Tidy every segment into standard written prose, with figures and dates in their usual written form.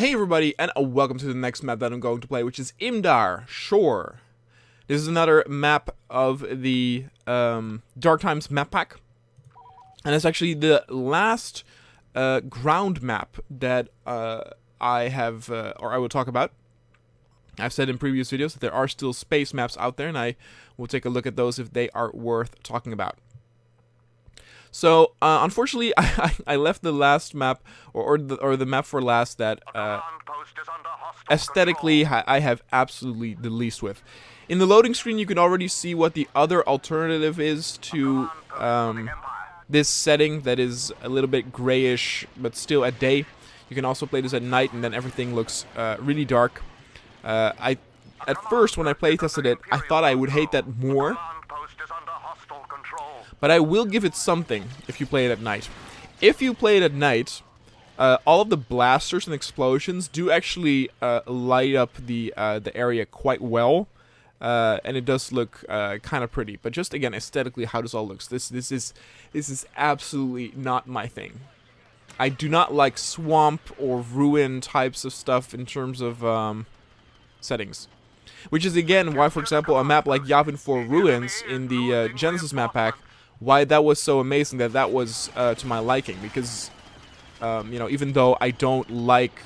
Hey everybody, and welcome to the next map that I'm going to play, which is Imdaar Shore. This is another map of the Dark Times map pack. And it's actually the last ground map that I have, or I will talk about. I've said in previous videos that there are still space maps out there, and I will take a look at those if they are worth talking about. So, unfortunately, I left the last map, or the map for last that aesthetically I have absolutely the least with. In the loading screen, you can already see what the other alternative is to this setting that is a little bit grayish, but still at day. You can also play this at night, and then everything looks really dark. At first, when I playtested it, I thought I would hate that more. But I will give it something if you play it at night. If you play it at night, all of the blasters and explosions do actually light up the area quite well, and it does look kind of pretty. But just again, aesthetically, how this all looks, this is absolutely not my thing. I do not like swamp or ruin types of stuff in terms of settings. Which is again why, for example, a map like Yavin IV Ruins in the Genesis map pack, why that was so amazing, that was to my liking, because you know, even though I don't like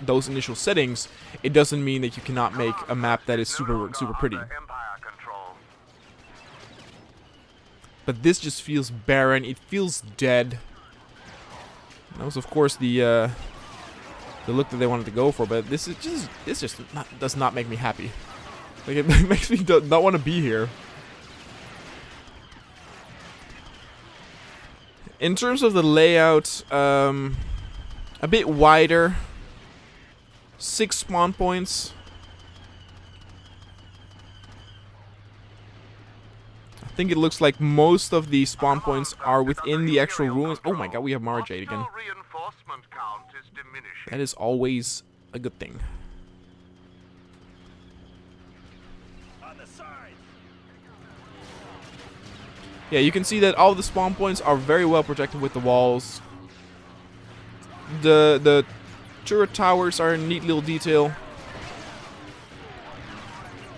those initial settings, it doesn't mean that you cannot make a map that is super pretty. But this just feels barren. It feels dead. That was, of course, the look that they wanted to go for, but this does not make me happy. Like, it makes me not want to be here. In terms of the layout, a bit wider. 6 spawn points. I think it looks like most of the spawn points are within the actual ruins. Oh my god, we have Mara Jade again. That is always a good thing. Yeah, you can see that all the spawn points are very well protected with the walls. The turret towers are a neat little detail.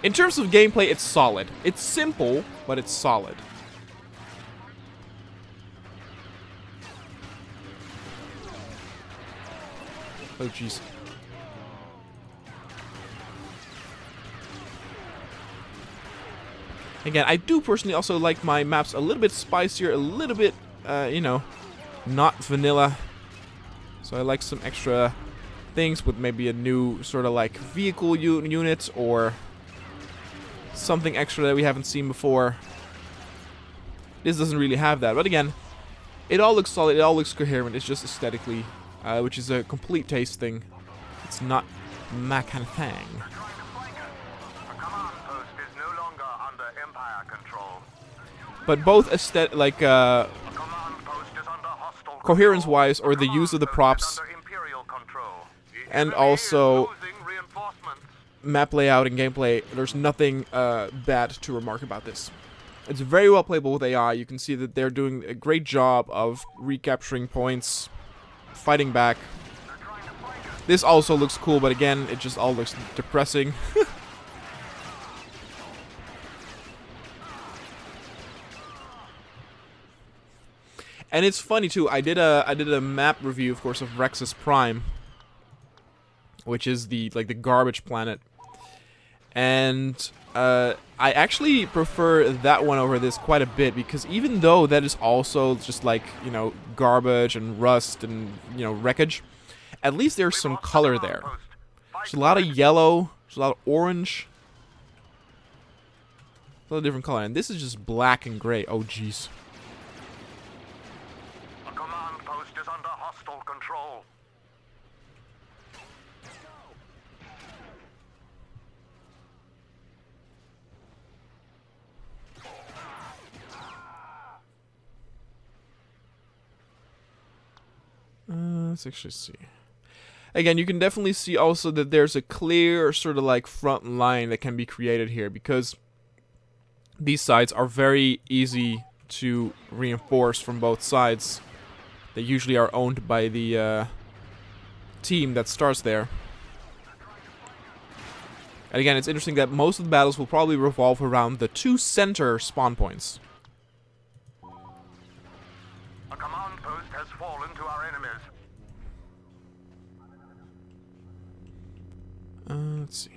In terms of gameplay, it's solid. It's simple, but it's solid. Oh jeez. Again, I do personally also like my maps a little bit spicier, a little bit, you know, not vanilla. So I like some extra things with maybe a new sort of like vehicle unit or something extra that we haven't seen before. This doesn't really have that, but again, it all looks solid, it all looks coherent. It's just aesthetically, which is a complete taste thing. It's not my kind of thing. But both coherence-wise, or the use of the props, and also map layout and gameplay, there's nothing bad to remark about this. It's very well playable with AI. You can see that they're doing a great job of recapturing points, fighting back. This also looks cool, but again, it just all looks depressing. And it's funny too. I did a map review, of course, of Rexus Prime, which is the garbage planet, and I actually prefer that one over this quite a bit, because even though that is also just like, you know, garbage and rust and, you know, wreckage, at least there's some color there. There's a lot of yellow. There's a lot of orange. A lot of different color, and this is just black and gray. Oh jeez. Control. Let's actually see. Again, you can definitely see also that there's a clear sort of like front line that can be created here, because these sides are very easy to reinforce from both sides. They usually are owned by the team that starts there. And again, it's interesting that most of the battles will probably revolve around the 2 center spawn points. A command post has fallen to our enemies. Let's see.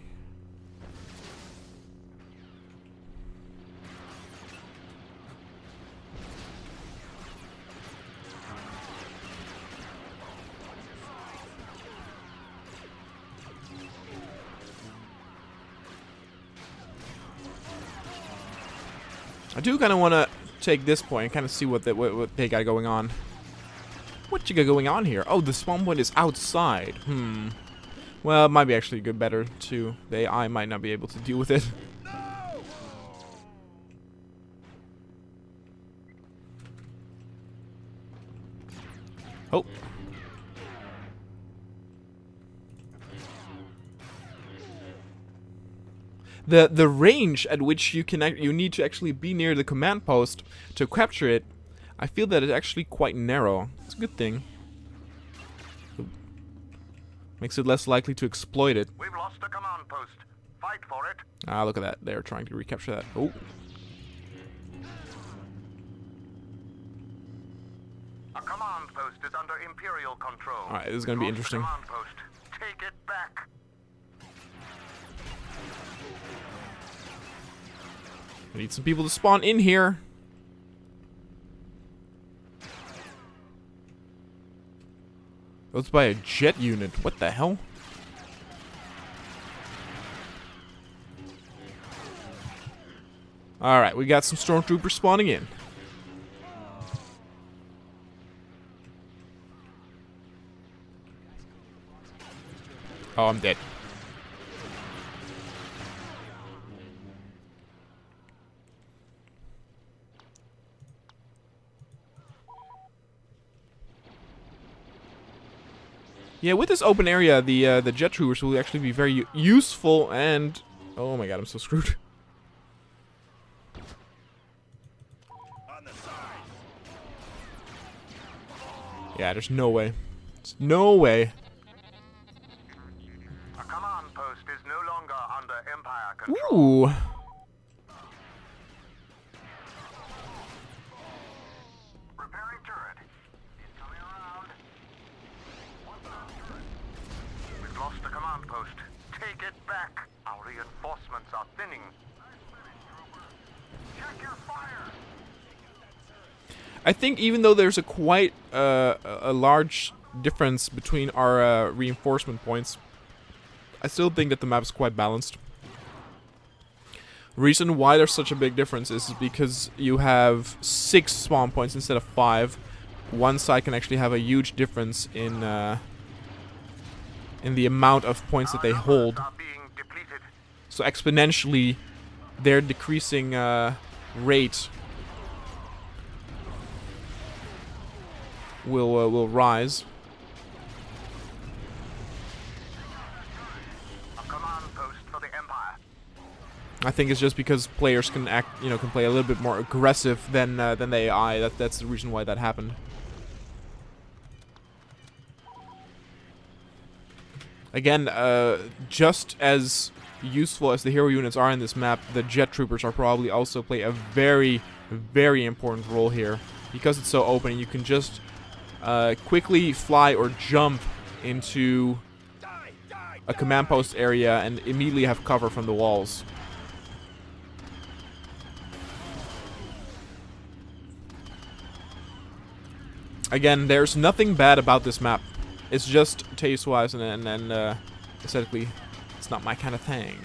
I do kind of want to take this point and kind of see what they got going on. What you got going on here? Oh, the spawn point is outside. Well, it might be actually good, better too. The AI might not be able to deal with it. Oh. The range at which you need to actually be near the command post to capture it, I feel that it's actually quite narrow. It's a good thing. Makes it less likely to exploit it. We've lost a command post. Fight for it. Ah, look at that. They're trying to recapture that. Oh. A command post is under Imperial control. Alright, this is going to be interesting. Command post. Take it back. I need some people to spawn in here. Let's buy a jet unit. What the hell? Alright, we got some stormtroopers spawning in. Oh, I'm dead. Yeah, with this open area, the jet troopers will actually be very useful and... Oh my god, I'm so screwed. Yeah, there's no way. There's no way. A command post is no longer under Empire control. Ooh. Repairing turret. It's coming around. We've lost a command post. Take it back. Our reinforcements are thinning. Check your fire. I think even though there's a quite a large difference between our reinforcement points, I still think that the map is quite balanced. Reason why there's such a big difference is because you have 6 spawn points instead of 5. One side can actually have a huge difference in the amount of points that they hold. So exponentially, their decreasing rate will rise. A command post for the Empire. I think it's just because players can can play a little bit more aggressive than the AI. That's the reason why that happened. Again, just as useful as the hero units are in this map, the jet troopers are probably also play a very, very important role here because it's so open. You can just quickly fly or jump into a command post area and immediately have cover from the walls. Again, there's nothing bad about this map. It's just taste-wise and aesthetically, it's not my kind of thing.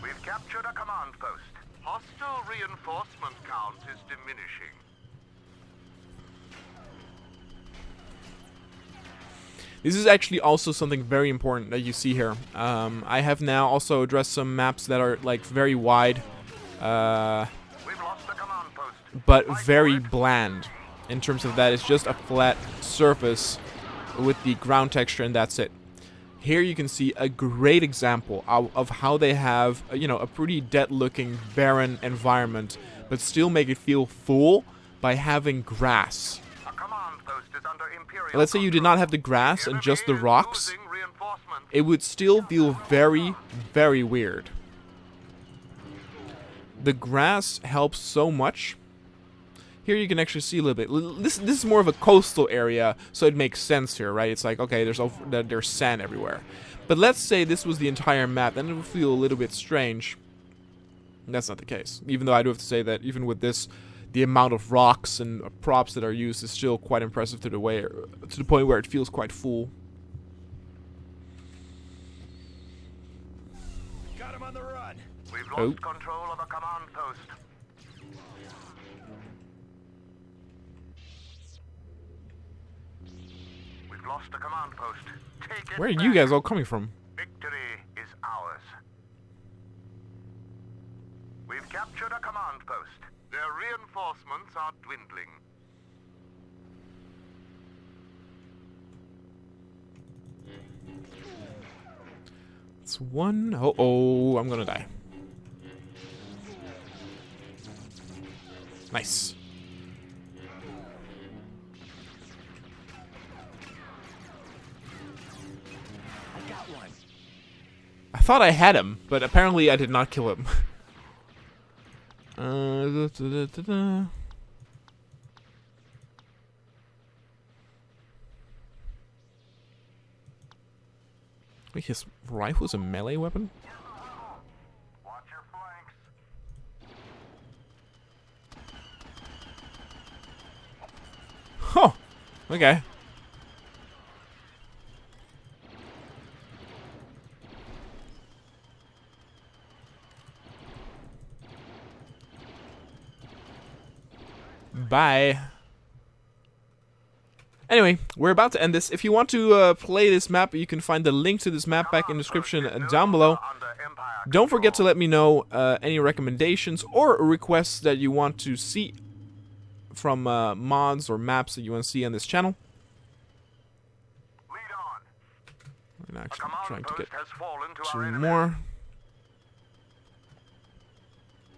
We've captured a command post. Hostile reinforcement count is diminishing. This is actually also something very important that you see here. I have now also addressed some maps that are like very wide, We've lost the command post. but very bland. In terms of that, it's just a flat surface with the ground texture, and that's it. Here you can see a great example of how they have, a pretty dead-looking, barren environment, but still make it feel full by having grass. A command post is under Imperial let's say you did not have the grass and just the rocks, it would still feel very, very weird. The grass helps so much. Here you can actually see a little bit. This is more of a coastal area, so it makes sense here, right? It's like, okay, there's sand everywhere. But let's say this was the entire map, then it would feel a little bit strange. That's not the case. Even though I do have to say that even with this, the amount of rocks and props that are used is still quite impressive to the point where it feels quite full. Got him on the run. We've lost control of a command post. We've lost a command post. Take it. Where are you guys all coming from? Victory is ours. We've captured a command post. Their reinforcements are dwindling. It's one. Oh, I'm gonna die. Nice. I got one. I thought I had him, but apparently I did not kill him. Wait, his rifle's a melee weapon? Watch your flanks. Oh, okay. Bye. Anyway, we're about to end this. If you want to play this map, you can find the link to this map back in the description down below. Don't forget to let me know any recommendations or requests that you want to see from mods or maps that you want to see on this channel. I'm actually trying to get 2 more.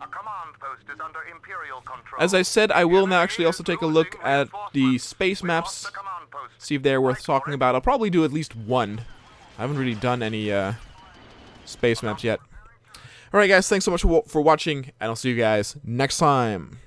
A command post is under Imperial control. As I said, I will now actually also take a look at the space maps, see if they're worth talking about. I'll probably do at least one. I haven't really done any space maps yet. Alright guys, thanks so much for watching, and I'll see you guys next time.